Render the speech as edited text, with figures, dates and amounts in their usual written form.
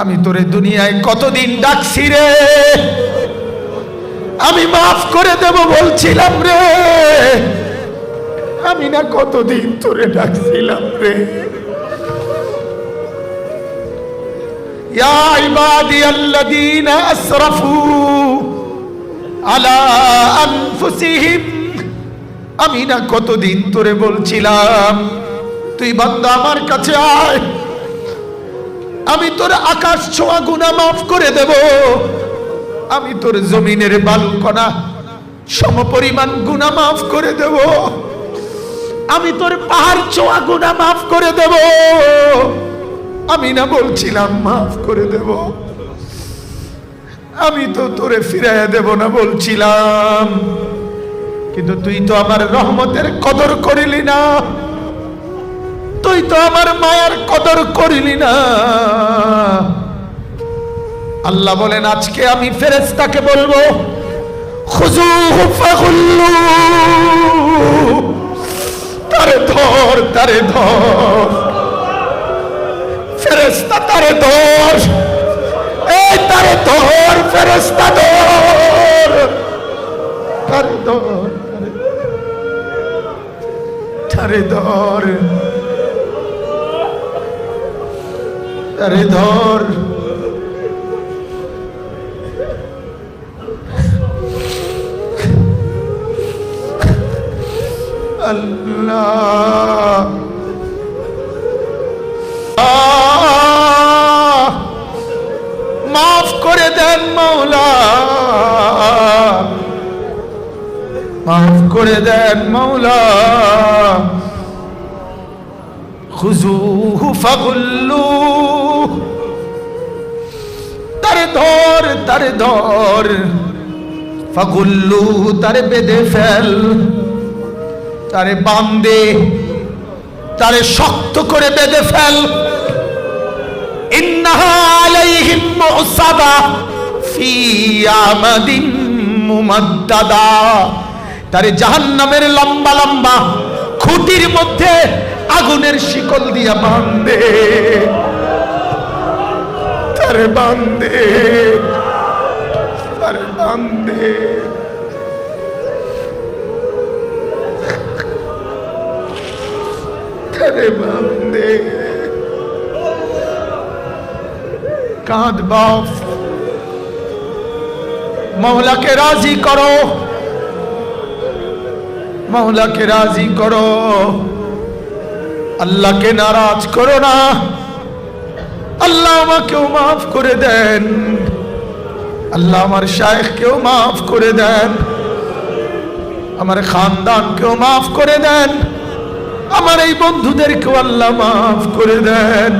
আমি তোরে দুনিয়ায় কতদিন ডাকছি রে, আমি মাফ করে দেব বলছিলাম রে, আমি না কতদিন তোরে ডাকছিলাম রে। ইয়া ইবাদিয়াল্লাযীনা আসরাফু আলা আনফুসিহিম, আমি না কতদিন তোরে বলছিলাম তুই বান্দা আমার কাছে আয়, আমি তোর আকাশ ছোঁয়া গুনাহ মাফ করে দেব, আমি তোর জমিনের বালুকণা সমপরিমাণ গুনাহ মাফ করে দেব, আমি তোর পাহাড় ছোঁয়া গুনাহ মাফ করে দেব। আমি না বলছিলাম মাফ করে দেব, আমি তো তোরে ফিরাইয়া দেব না বলছিলাম, কিন্তু তুই তো আমার রহমতের কদর করিলি না, তুই তো আমার মায়ার কদর করিলি না। আল্লাহ বলেন আজকে আমি ফেরেশতাকে বলবো খুযুহু ফাগুল্লু, তারে ধর, তারে ধর, ফেরেশতা তারে ধর, এই তারে ধর, ফেরেশতা ধর, তারে ধর, তারে ধর, তারে ধর। আল্লাহ মাফ করে দেন মাওলা, মাফ করে দেন মাওলা। খুযুহু ফাগুল্লু, তারে ধর, তারে ধর, ফাগুল্লু, তারে বেঁধে ফেল, তারে বাঁধে, তারে শক্ত করে বেঁধে ফেল। ইন্নাহা আলাইহিম মুসাবা ফি আমাদিন মুমাদ্দাদা, তারে জাহান্নামের লম্বা লম্বা খুঁটির মধ্যে আগুনের শিকল দিয়া বাঁধে, তারে বাঁধে, তারে বাঁধে, তারে বাঁধে। কাঁদ বাপ, মওলাকে রাজি করো, মওলাকে রাজি করো, আল্লাহকে নারাজ করো না। আল্লাহ আমাকেও মাফ করে দেন, আল্লাহ আমার শায়েখকেও মাফ করে দেন, আমার খানদানকেও মাফ করে দেন, আমার এই বন্ধুদেরকেও আল্লাহ মাফ করে দেন।